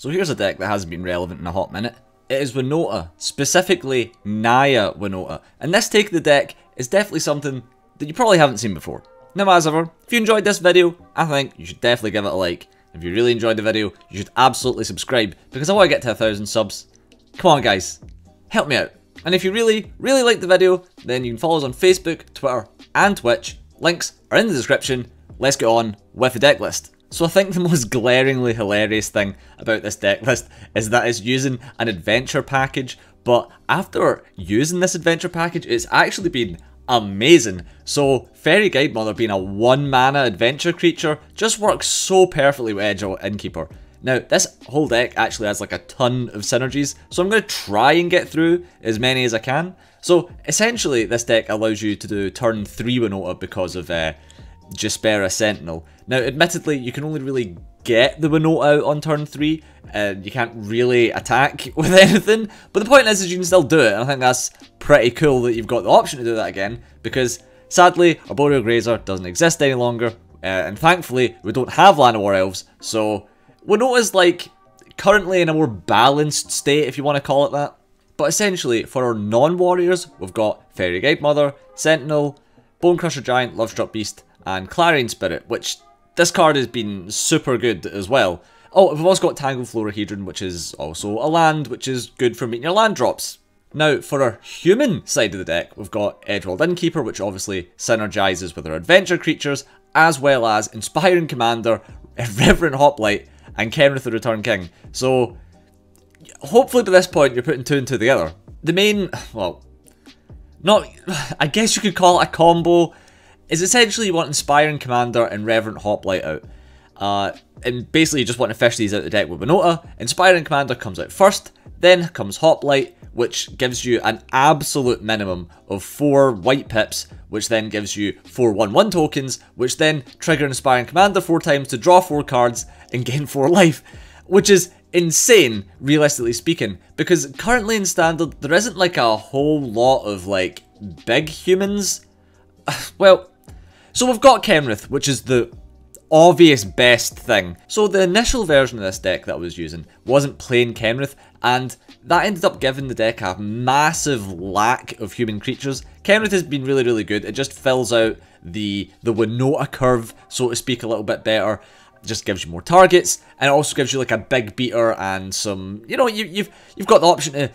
So here's a deck that hasn't been relevant in a hot minute. It is Winota, specifically Naya Winota, and this take of the deck is definitely something that you probably haven't seen before. Now as ever, if you enjoyed this video, I think you should definitely give it a like. If you really enjoyed the video, you should absolutely subscribe, because I want to get to 1,000 subs. Come on guys, help me out. And if you really like the video, then you can follow us on Facebook, Twitter, and Twitch. Links are in the description. Let's get on with the deck list. So I think the most glaringly hilarious thing about this deck list is that it's using an adventure package, but after using this adventure package, it's actually been amazing. So Faerie Guidemother being a 1-mana adventure creature just works so perfectly with Edgewall Innkeeper. Now, this whole deck actually has like a ton of synergies, so I'm going to try and get through as many as I can. So essentially, this deck allows you to do turn 3 Winota because of Jaspera Sentinel. Now, admittedly, you can only really get the Winota out on turn 3, and you can't really attack with anything, but the point is you can still do it, and I think that's pretty cool that you've got the option to do that again, because sadly, Arboreal Grazer doesn't exist any longer, and thankfully, we don't have Land of War Elves, so Winota's like currently in a more balanced state, if you want to call it that. But essentially, for our non-warriors, we've got Faerie Guidemother, Sentinel, Bonecrusher Giant, Lovestruck Beast, and Clarion Spirit, which this card has been super good as well. Oh, we've also got Tangled Florahedron, which is also a land, which is good for meeting your land drops. Now, for our human side of the deck, we've got Edgewall Innkeeper, which obviously synergizes with our adventure creatures, as well as Inspiring Commander, Reverent Hoplite, and Kenrith the Return King. So, hopefully by this point you're putting 2 and 2 together. The main, well, I guess you could call it a combo, is essentially you want Inspiring Commander and Reverent Hoplite out. And basically you just want to fish these out of the deck with Winota. Inspiring Commander comes out first, then comes Hoplite, which gives you an absolute minimum of 4 white pips, which then gives you 4 1/1 tokens, which then trigger Inspiring Commander 4 times to draw 4 cards and gain 4 life, which is insane, realistically speaking, because currently in Standard, there isn't like a whole lot of like big humans. Well, so we've got Kenrith, which is the obvious best thing. So the initial version of this deck that I was using wasn't plain Kenrith, and that ended up giving the deck a massive lack of human creatures. Kenrith has been really good. It just fills out the Winota curve, so to speak, a little bit better. It just gives you more targets, and it also gives you like a big beater and some, you know, you've got the option to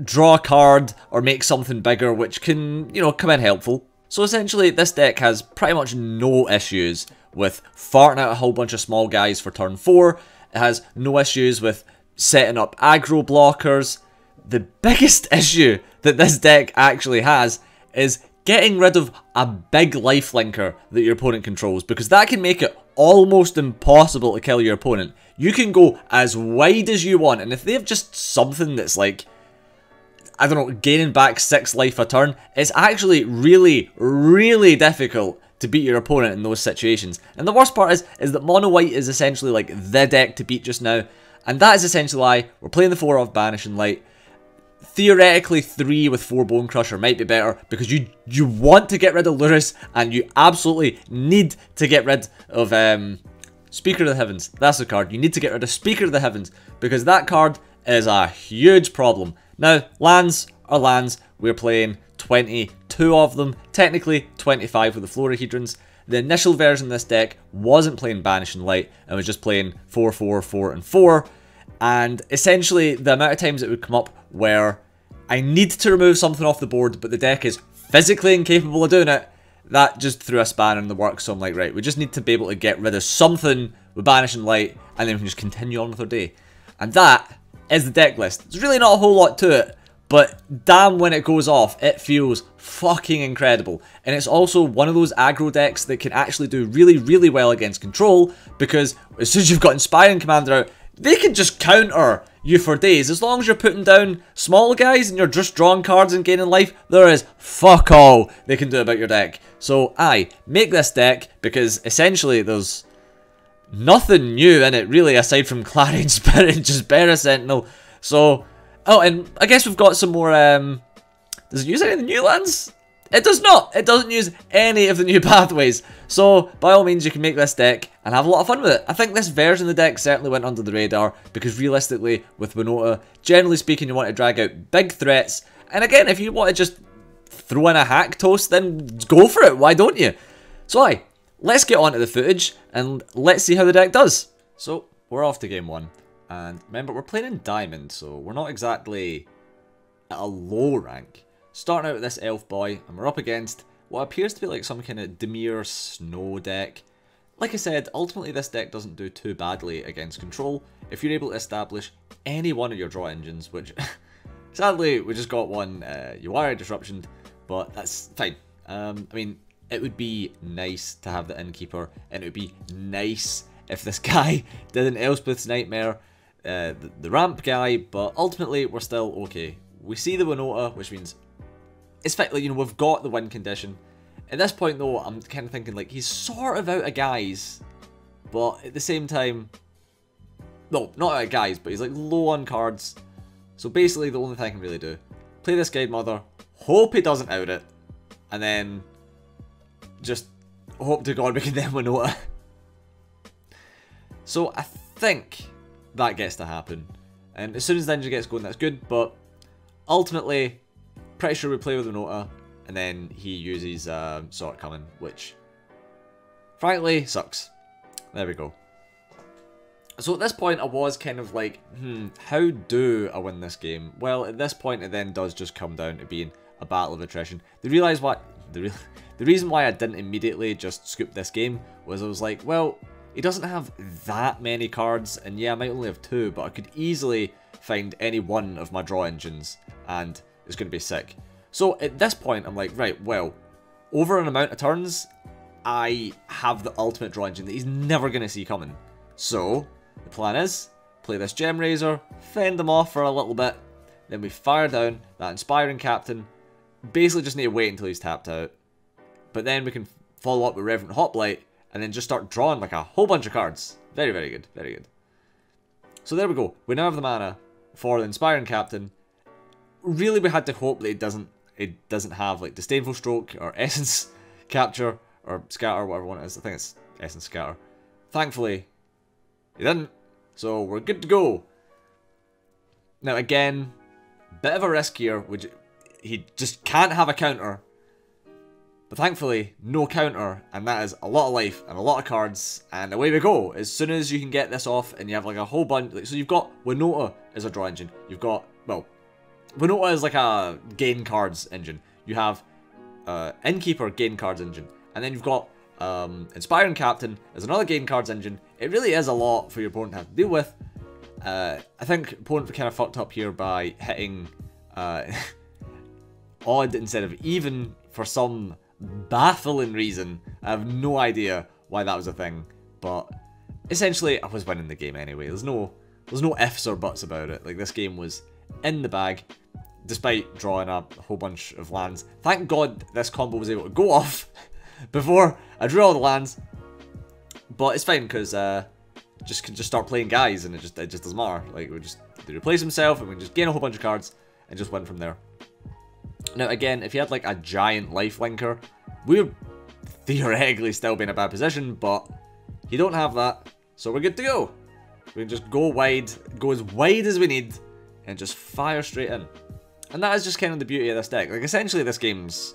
draw a card or make something bigger, which can, you know, come in helpful. So essentially, this deck has pretty much no issues with farting out a whole bunch of small guys for turn 4. It has no issues with setting up aggro blockers. The biggest issue that this deck actually has is getting rid of a big lifelinker that your opponent controls, because that can make it almost impossible to kill your opponent. You can go as wide as you want, and if they have just something that's like, I don't know, gaining back 6 life a turn, it's actually really difficult to beat your opponent in those situations. And the worst part is that mono white is essentially like the deck to beat just now, and that is essentially why we're playing the 4 of Banishing Light. Theoretically 3 with 4 Bonecrusher might be better, because you want to get rid of Lurrus, and you absolutely need to get rid of Speaker of the Heavens. That's the card. You need to get rid of Speaker of the Heavens, because that card is a huge problem. Now, lands are lands. We're playing 22 of them, technically 25 with the Florahedrons. The initial version of this deck wasn't playing Banishing Light, and was just playing 4, 4, 4, and 4. And essentially, the amount of times it would come up where I need to remove something off the board, but the deck is physically incapable of doing it, that just threw a spanner in the works. So I'm like, right, we just need to be able to get rid of something with Banishing Light, and then we can just continue on with our day. And that is the deck list. There's really not a whole lot to it, but damn, when it goes off, it feels fucking incredible. And it's also one of those aggro decks that can actually do really well against control, because as soon as you've got Inspiring Commander out, they can just counter you for days. As long as you're putting down small guys and you're just drawing cards and gaining life, there is fuck all they can do about your deck. So aye, make this deck, because essentially there's nothing new in it really, aside from Clarion Spirit and Jaspera Sentinel. So, oh, and I guess we've got some more, does it use any of the new lands? It does not! It doesn't use any of the new pathways. So, by all means, you can make this deck and have a lot of fun with it. I think this version of the deck certainly went under the radar, because realistically, with Winota, generally speaking, you want to drag out big threats. And again, if you want to just throw in a hack toast, then go for it. Why don't you? So, let's get on to the footage, and let's see how the deck does. So, we're off to game 1. And remember, we're playing in Diamond, so we're not exactly at a low rank. Starting out with this elf boy, and we're up against what appears to be like some kind of Dimir snow deck. Like I said, ultimately this deck doesn't do too badly against control if you're able to establish any one of your draw engines, which sadly we just got one UI disruption, but that's fine. I mean, it would be nice to have the Innkeeper, and it would be nice if this guy did an Elspeth's Nightmare, the ramp guy, but ultimately we're still okay. We see the Winota, which means it's like, you know, we've got the win condition. At this point though, I'm kind of thinking like he's sort of out of guys, but at the same time, no, not out of guys, but he's like low on cards. So basically the only thing I can really do, play this Guidemother, hope he doesn't out it, and then just hope to God we can then Winota. So I think that gets to happen, and as soon as the engine gets going, that's good, but ultimately, pretty sure we play with Winota, and then he uses Sword Coming, which frankly sucks. There we go. So at this point I was kind of like, how do I win this game? Well, at this point it then does just come down to being a battle of attrition. The reason why I didn't immediately just scoop this game was I was like, well, he doesn't have that many cards, and yeah, I might only have 2, but I could easily find any one of my draw engines, and it's going to be sick. So at this point, I'm like, right, well, over an amount of turns, I have the ultimate draw engine that he's never going to see coming. So the plan is, play this Gem Razor, fend them off for a little bit, then we fire down that Inspiring Captain, basically just need to wait until he's tapped out, but then we can follow up with Reverent Hoplite, and then just start drawing like a whole bunch of cards. Very, very good, very good. So there we go, we now have the mana for the Inspiring Captain. Really, we had to hope that it doesn't have like Disdainful Stroke or Essence Capture or Scatter, whatever one it is. I think it's Essence Scatter. Thankfully, it didn't, so we're good to go. Now again, bit of a risk here, which he just can't have a counter. But thankfully, no counter, and that is a lot of life and a lot of cards, and away we go. As soon as you can get this off, and you have like a whole bunch, like, so you've got Winota as a draw engine. You've got, well, Winota is like a gain cards engine. You have Innkeeper gain cards engine, and then you've got Inspiring Captain as another gain cards engine. It really is a lot for your opponent to have to deal with. I think opponent kind of fucked up here by hitting odd instead of even for some baffling reason. I have no idea why that was a thing, but essentially I was winning the game anyway. There's no ifs or buts about it. Like, this game was in the bag, despite drawing up a whole bunch of lands. Thank God this combo was able to go off before I drew all the lands, but it's fine because can just start playing guys, and it just doesn't matter. Like, we just replace himself, and we just gain a whole bunch of cards and just win from there. Now again, if you had like a giant lifelinker, we would theoretically still be in a bad position, but you don't have that, so we're good to go. We can just go wide, go as wide as we need, and just fire straight in. And that is just kind of the beauty of this deck. Like, essentially this game's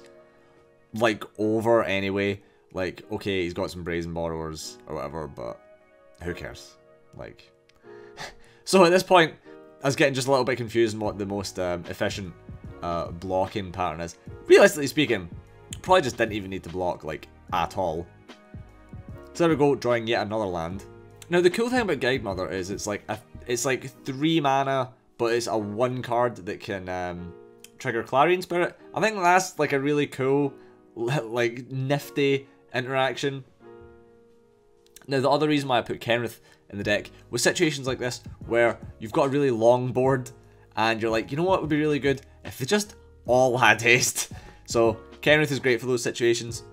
like over anyway. Like, okay, he's got some Brazen Borrowers or whatever, but who cares? Like, so at this point, I was getting just a little bit confused on what the most efficient blocking pattern is. Realistically speaking, probably just didn't even need to block, like, at all. So there we go, drawing yet another land. Now the cool thing about Guidemother is it's like 3 mana, but it's a 1 card that can trigger Clarion Spirit. I think that's like a really cool, like, nifty interaction. Now the other reason why I put Kenrith in the deck was situations like this, where you've got a really long board, and you're like, you know what would be really good? If they just all had haste. So Kenrith is great for those situations.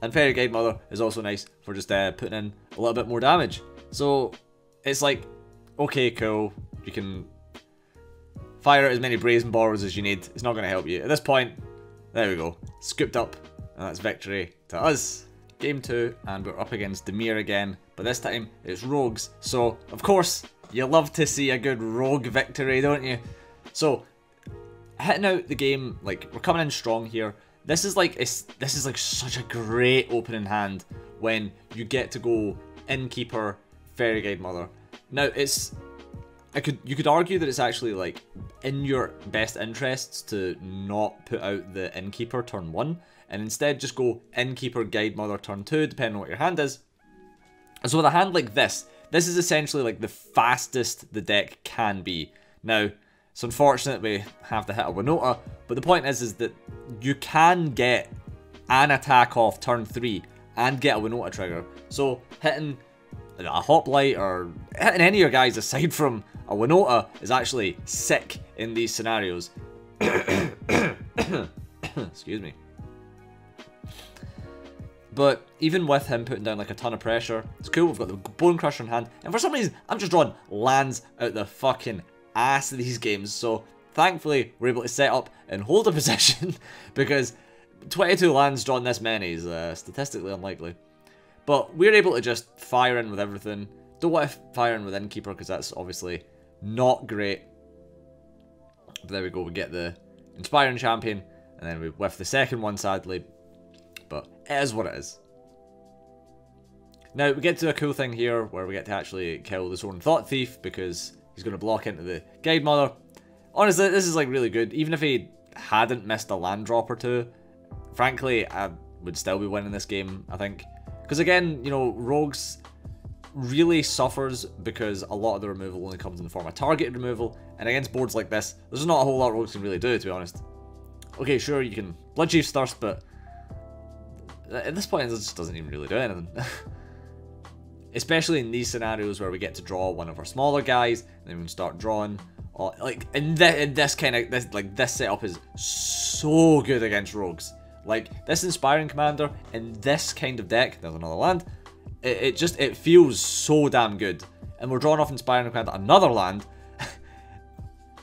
And Faerie Guidemother is also nice for just putting in a little bit more damage. So it's like, okay, cool. You can fire out as many Brazen Borrowers as you need. It's not going to help you. At this point, There we go. Scooped up. And that's victory to us. Game 2, and we're up against Dimir again. But this time, it's rogues. So, of course, you love to see a good rogue victory, don't you? So, hitting out the game, like, we're coming in strong here. This is like such a great opening hand when you get to go Innkeeper, Faerie Guidemother. Now, you could argue that it's actually like in your best interests to not put out the Innkeeper turn 1 and instead just go Innkeeper, Guidemother turn 2, depending on what your hand is. So with a hand like this is essentially like the fastest the deck can be. Now, it's unfortunate we have to hit a Winota, but the point is that you can get an attack off turn 3 and get a Winota trigger. So hitting a Hoplite or hitting any of your guys aside from a Winota is actually sick in these scenarios. Excuse me. But even with him putting down like a ton of pressure, it's cool. We've got the Bonecrusher in hand, and for some reason I'm just drawing lands out the fucking ass of these games. So thankfully we're able to set up and hold a position because 22 lands drawn this many is statistically unlikely. But we're able to just fire in with everything. Don't want to fire in with Innkeeper because that's obviously not great. But there we go, we get the Inspiring Champion, and then we whiff the second one sadly. But it is what it is. Now we get to a cool thing here where we get to actually kill the Soaring Thought Thief because he's going to block into the Guidemother. Honestly, this is like really good. Even if he hadn't missed a land drop or two, frankly, I would still be winning this game, I think. Because again, you know, Rogues really suffers because a lot of the removal only comes in the form of targeted removal, and against boards like this, there's not a whole lot Rogues can really do, to be honest. Okay, sure, you can Bloodchief's Thirst, but at this point, it just doesn't even really do anything. Especially in these scenarios where we get to draw one of our smaller guys, and then we can start drawing. Like in this setup is so good against Rogues. Like this Inspiring Commander in this kind of deck, there's another land. It feels so damn good, and we're drawing off Inspiring Commander, another land,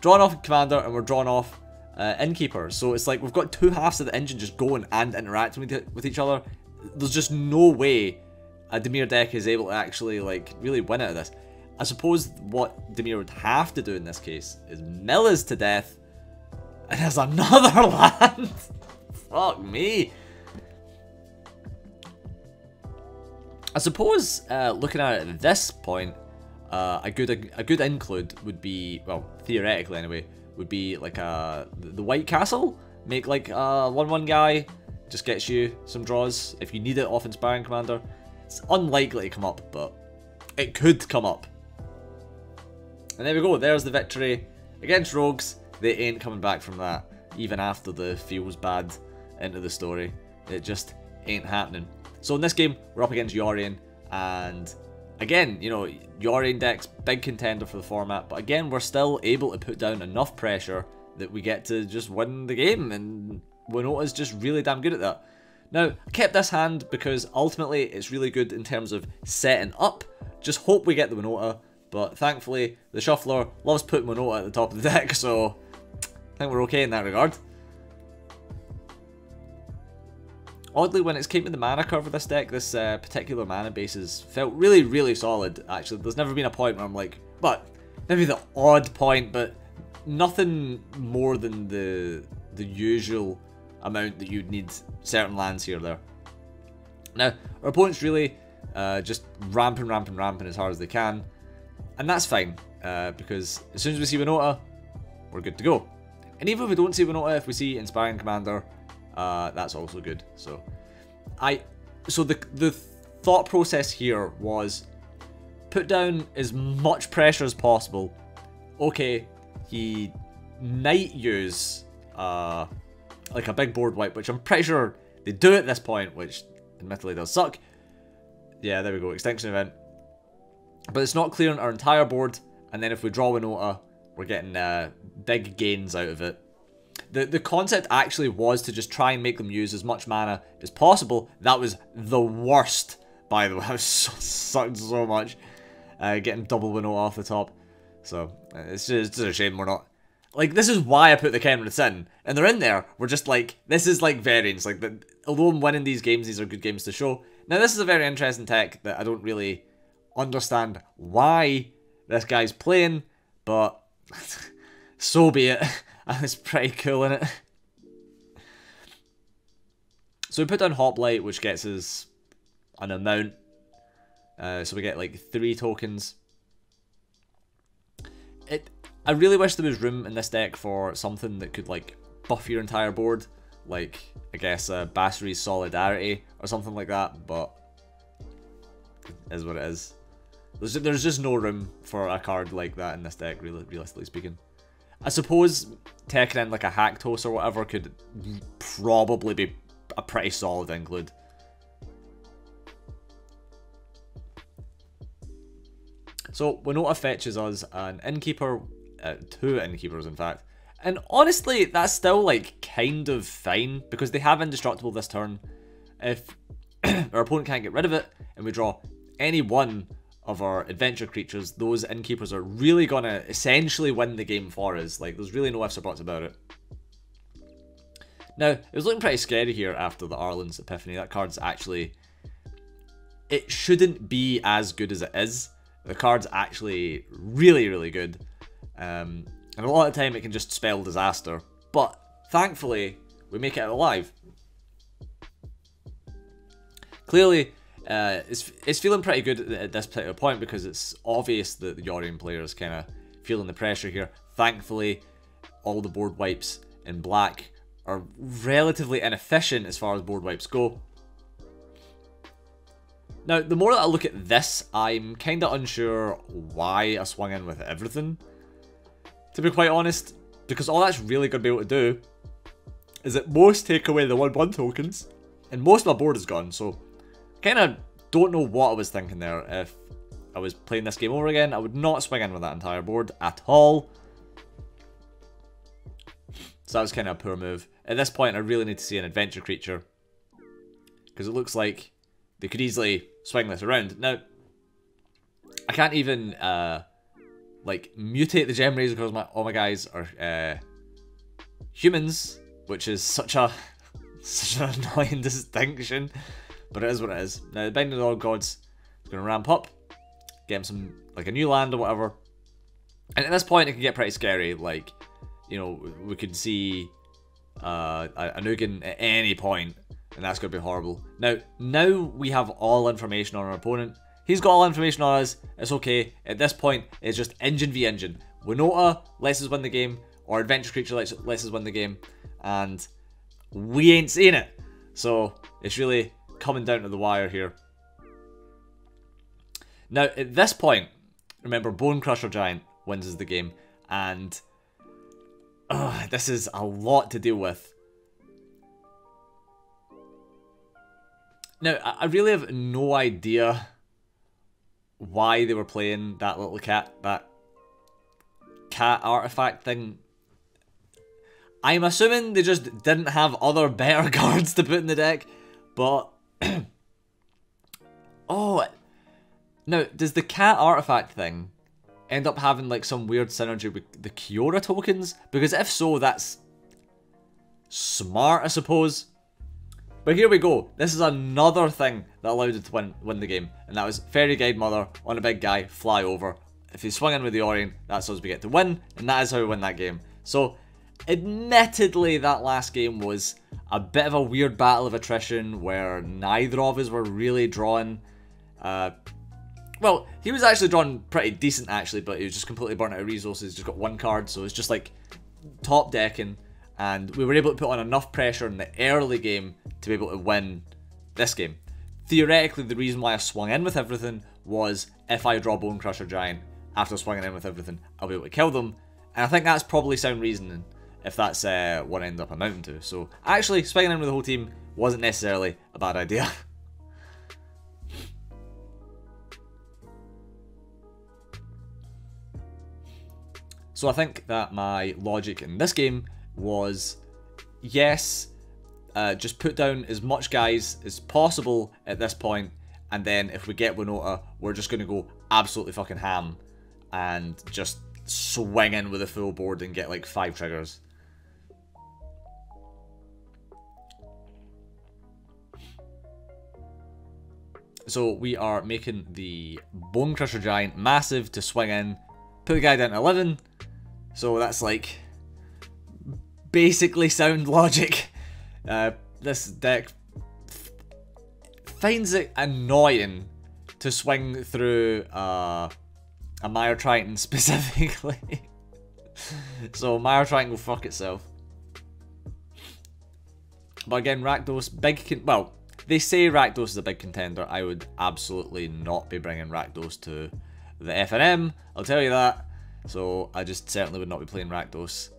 drawing off Commander, and we're drawing off Innkeeper. So it's like we've got two halves of the engine just going and interacting with each other. There's just no way a Dimir deck is able to actually like really win out of this. I suppose what Dimir would have to do in this case is mill us to death, and there's another land. Fuck me. I suppose looking at it at this point, a good include would be, well, theoretically anyway, would be like the White Castle. Make like a 1/1 guy, just gets you some draws if you need it off Inspiring Commander. It's unlikely to come up, but it could come up. And there we go, there's the victory against Rogues. They ain't coming back from that, even after the feels bad into the story. It just ain't happening. So in this game, we're up against Yorion, and again, you know, Yorion deck's big contender for the format, but again, we're still able to put down enough pressure that we get to just win the game, and Winota's just really damn good at that. Now, I kept this hand because ultimately it's really good in terms of setting up. Just hope we get the Winota, but thankfully the Shuffler loves putting Winota at the top of the deck, so I think we're okay in that regard. Oddly, when it came to the mana curve of this deck, this particular mana basis felt really, really solid, actually. There's never been a point where I'm like, but maybe the odd point, but nothing more than the usual amount that you'd need certain lands here or there. Now, our opponent's really just ramping as hard as they can, and that's fine, because as soon as we see Winota, we're good to go. And even if we don't see Winota, if we see Inspiring Commander, that's also good. So the thought process here was put down as much pressure as possible. Okay, he might use like a big board wipe, which I'm pretty sure they do at this point, which admittedly does suck. Yeah, there we go, Extinction Event. But it's not clearing our entire board, and then if we draw Winota, we're getting big gains out of it. The concept actually was to just try and make them use as much mana as possible. That was the worst, by the way. I sucked so much. Getting double Winota off the top. So, it's just a shame we're not Like, this is why I put the Kenriths in. And they're in there. We're just like, this is like variants. Like, although I'm winning these games, these are good games to show. Now, this is a very interesting tech that I don't really understand why this guy's playing, but so be it. It's pretty cool, isn't it? So we put down Hoplite, which gets us an amount. So we get like 3 tokens. I really wish there was room in this deck for something that could like buff your entire board. Like, I guess Basri's Solidarity or something like that, but it is what it is. There's just no room for a card like that in this deck, realistically speaking. I suppose taking in like a Haktos or whatever could probably be a pretty solid include. So Winota fetches us an Innkeeper, 2 Innkeepers in fact. And honestly, that's still like kind of fine because they have Indestructible this turn. If our opponent can't get rid of it and we draw any one of our adventure creatures, those Innkeepers are really gonna essentially win the game for us. Like, there's really no ifs or buts about it. Now, it was looking pretty scary here after the Arlen's Epiphany. That card's actually... It shouldn't be as good as it is. The card's actually really, really good. And a lot of the time it can just spell disaster. But, thankfully, we make it alive. Clearly, it's feeling pretty good at this particular point because it's obvious that the Yorion player is kind of feeling the pressure here. Thankfully, all the board wipes in black are relatively inefficient as far as board wipes go. Now, the more that I look at this, I'm kind of unsure why I swung in with everything, to be quite honest, because all that's really going to be able to do is at most take away the 1/1 tokens, and most of my board is gone, so kind of don't know what I was thinking there. If I was playing this game over again, I would not swing in with that entire board at all. So that was kind of a poor move. At this point, I really need to see an adventure creature, because it looks like they could easily swing this around. Now, I can't even like mutate the Gem Razor because all my guys are humans, which is such an annoying distinction. But it is what it is. Now, the Binding of the Old Gods is going to ramp up, get him some, like, a new land or whatever. And at this point, it can get pretty scary. Like, you know, we could see a Nugan at any point, and that's going to be horrible. Now we have all information on our opponent. He's got all information on us. It's okay. At this point, it's just engine v engine. Winota lets us win the game, or Adventure Creature lets us win the game, and we ain't seeing it. So, it's really coming down to the wire here. Now, at this point, remember, Bonecrusher Giant wins us the game, and this is a lot to deal with. Now, I really have no idea why they were playing that little cat artifact thing. I'm assuming they just didn't have other better cards to put in the deck, but... Oh, now, does the cat artifact thing end up having like some weird synergy with the Kiora tokens? Because if so, that's smart, I suppose. But here we go. This is another thing that allowed it to win the game, and that was Faerie Guidemother on a big guy, fly over. If he swung in with the Orion, that's us we get to win, and that is how we win that game. So, admittedly, that last game was a bit of a weird battle of attrition where neither of us were really drawing. Well, he was actually drawn pretty decent actually, but he was just completely burnt out of resources. Just got 1 card, so it's just like top decking. And we were able to put on enough pressure in the early game to be able to win this game. Theoretically, the reason why I swung in with everything was if I draw Bonecrusher Giant after swinging in with everything, I'll be able to kill them. And I think that's probably sound reasoning if that's what I end up amounting to. So actually, swinging in with the whole team wasn't necessarily a bad idea. So I think that my logic in this game was, yes, just put down as much guys as possible at this point, and then if we get Winota, we're just going to go absolutely fucking ham and just swing in with a full board and get like 5 triggers. So we are making the Bonecrusher Giant massive to swing in, put the guy down to 11. So that's like basically sound logic. This deck finds it annoying to swing through a Mire Triton specifically. So Mire Triton will fuck itself. But again, Rakdos, well, they say Rakdos is a big contender. I would absolutely not be bringing Rakdos to the FNM, I'll tell you that. So I just certainly would not be playing Rakdos.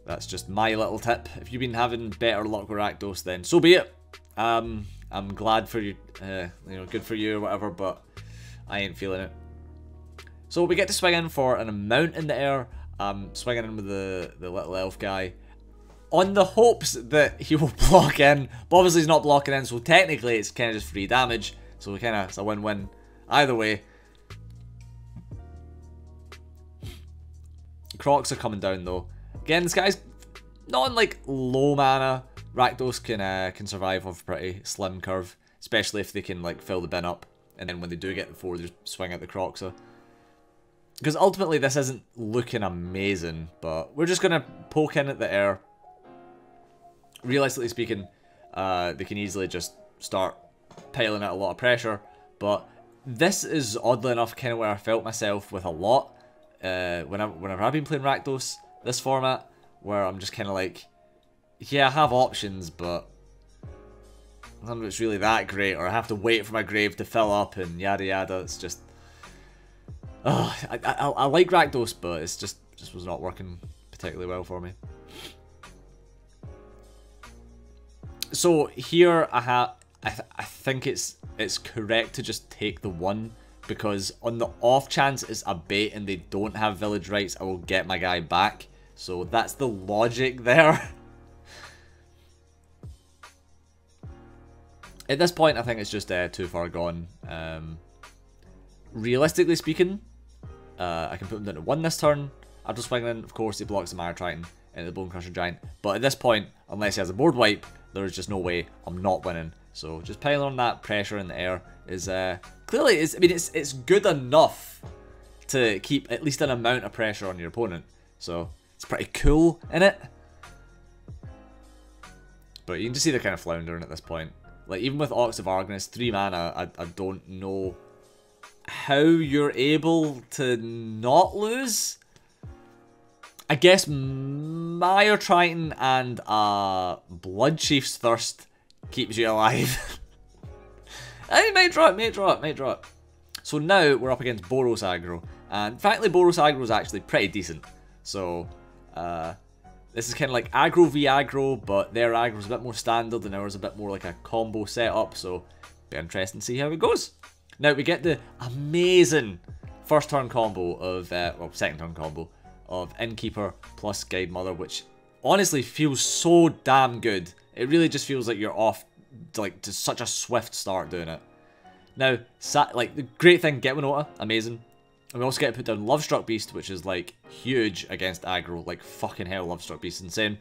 That's just my little tip. If you've been having better luck with Rakdos, then so be it. I'm glad for you, you know, good for you or whatever, but I ain't feeling it. So we get to swing in for an amount in the air, swinging in with the little elf guy, on the hopes that he will block in, but obviously he's not blocking in, so technically it's kind of just free damage, so it's a win-win either way. Crocs are coming down though. Again, this guy's not on like low mana. Rakdos can survive off a pretty slim curve, especially if they can like fill the bin up, and then when they do get the 4, they just swing out the Croxa. Because ultimately this isn't looking amazing, but we're just gonna poke in at the air. Realistically speaking, they can easily just start piling out a lot of pressure, but this is oddly enough kind of where I felt myself with a lot whenever I've been playing Rakdos, this format, where I'm just kind of like, yeah, I have options, but I don't know if it's really that great, or I have to wait for my grave to fill up and yada yada. It's just, I like Rakdos, but it's just was not working particularly well for me. So here I think it's correct to just take the 1, because on the off chance it's a bait and they don't have village rights, I will get my guy back. So that's the logic there. At this point I think it's just too far gone. Realistically speaking, I can put him down to 1 this turn. After swinging in, of course he blocks the Mire Triton into the Bonecrusher Giant, but at this point, unless he has a board wipe, there's just no way I'm not winning. So just piling on that pressure in the air is clearly it's good enough to keep at least an amount of pressure on your opponent. So it's pretty cool, innit? But you can just see they're kind of floundering at this point. Like even with Ox of Argnus, 3 mana, I don't know how you're able to not lose. I guess Mire Triton and Bloodchief's Thirst keeps you alive. It may drop. So now we're up against Boros aggro, and frankly Boros aggro is actually pretty decent. So this is kind of like aggro v aggro, but their aggro is a bit more standard and ours a bit more like a combo setup. So be interesting to see how it goes. Now we get the amazing first turn combo of well, second turn combo of Innkeeper plus Guidemother, which honestly feels so damn good. It really just feels like you're off like to such a swift start doing it. Now, like the great thing, get Winota, amazing. And we also get to put down Lovestruck Beast, which is like huge against aggro. Like fucking hell, Lovestruck Beast is insane.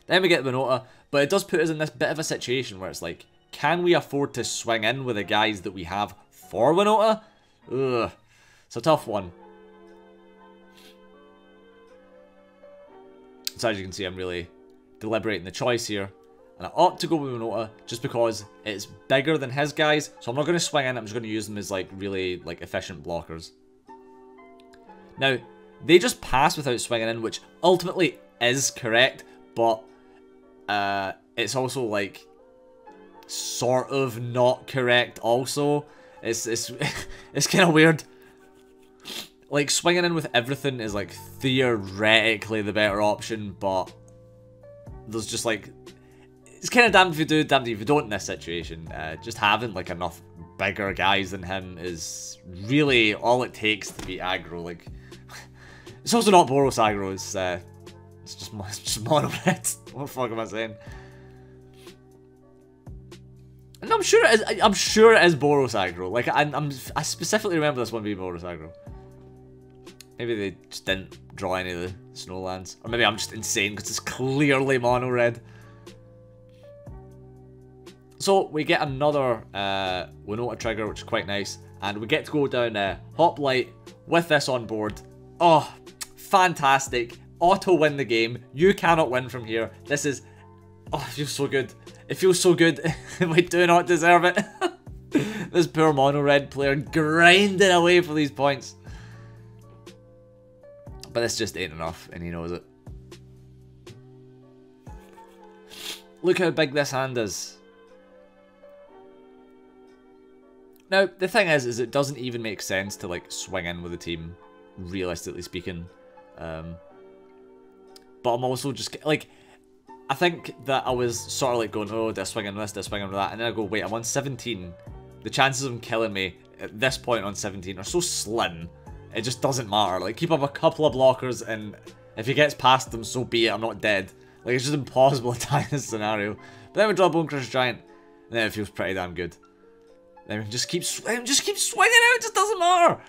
Then we get Winota, but it does put us in this bit of a situation where it's like, can we afford to swing in with the guys that we have for Winota? Ugh, it's a tough one. So as you can see, I'm really deliberating the choice here. And I opt to go with Winota just because it's bigger than his guys. So I'm not going to swing in, I'm just going to use them as like really like efficient blockers. Now, they just pass without swinging in, which ultimately is correct. But it's also like sort of not correct also. It's it's kind of weird. Like, swinging in with everything is, like, theoretically the better option, but there's just, like, it's kind of damned if you do, damned if you don't in this situation. Just having, like, enough bigger guys than him is really all it takes to beat aggro. Like, it's also not Boros aggro, it's just mono red. What the fuck am I saying? And I'm sure it is Boros aggro. Like, I specifically remember this one being Boros aggro. Maybe they just didn't draw any of the snowlands. Or maybe I'm just insane because it's clearly mono red. So we get another Winota trigger, which is quite nice. And we get to go down Hoplite with this on board. Oh, fantastic. Auto win the game. You cannot win from here. This is... Oh, it feels so good. It feels so good. We do not deserve it. This poor mono red player grinding away for these points. But this just ain't enough, and he knows it. Look how big this hand is. Now, the thing is it doesn't even make sense to, like, swing in with a team, realistically speaking. But I'm also just, like, I think that I was sort of, like, going, oh, they're swinging this, they're swinging with that, and then I go, wait, I'm on 17. The chances of him killing me at this point on 17 are so slim, it just doesn't matter. Like, keep up a couple of blockers, and if he gets past them, so be it, I'm not dead. Like, it's just impossible to die in this scenario. But then we draw Bonecrusher Giant, and then it feels pretty damn good. Then we can just keep swinging out, it just doesn't matter.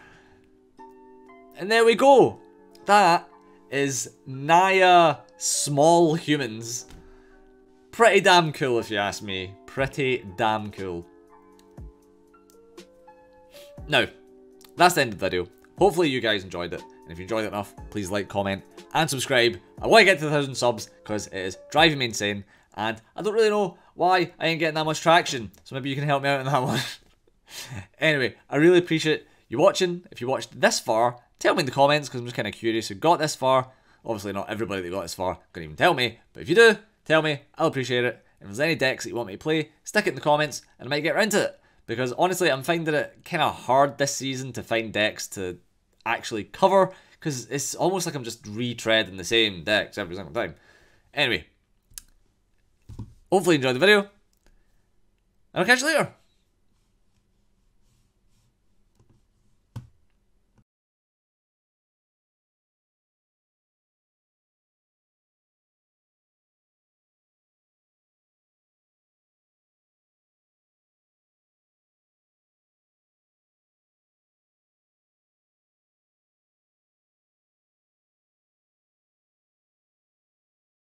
And there we go. That is Naya Small Humans. Pretty damn cool if you ask me. Pretty damn cool. Now, that's the end of the video. Hopefully you guys enjoyed it. And if you enjoyed it enough, please like, comment, and subscribe. I want to get to 1,000 subs because it is driving me insane. And I don't really know why I ain't getting that much traction. So maybe you can help me out on that one. Anyway, I really appreciate you watching. If you watched this far, tell me in the comments because I'm just kind of curious who got this far. Obviously not everybody that got this far can even tell me. But if you do, tell me. I'll appreciate it. If there's any decks that you want me to play, stick it in the comments and I might get around to it. Because honestly, I'm finding it kind of hard this season to find decks to actually cover. Because it's almost like I'm just retreading the same decks every single time. Anyway, hopefully you enjoyed the video. And I'll catch you later.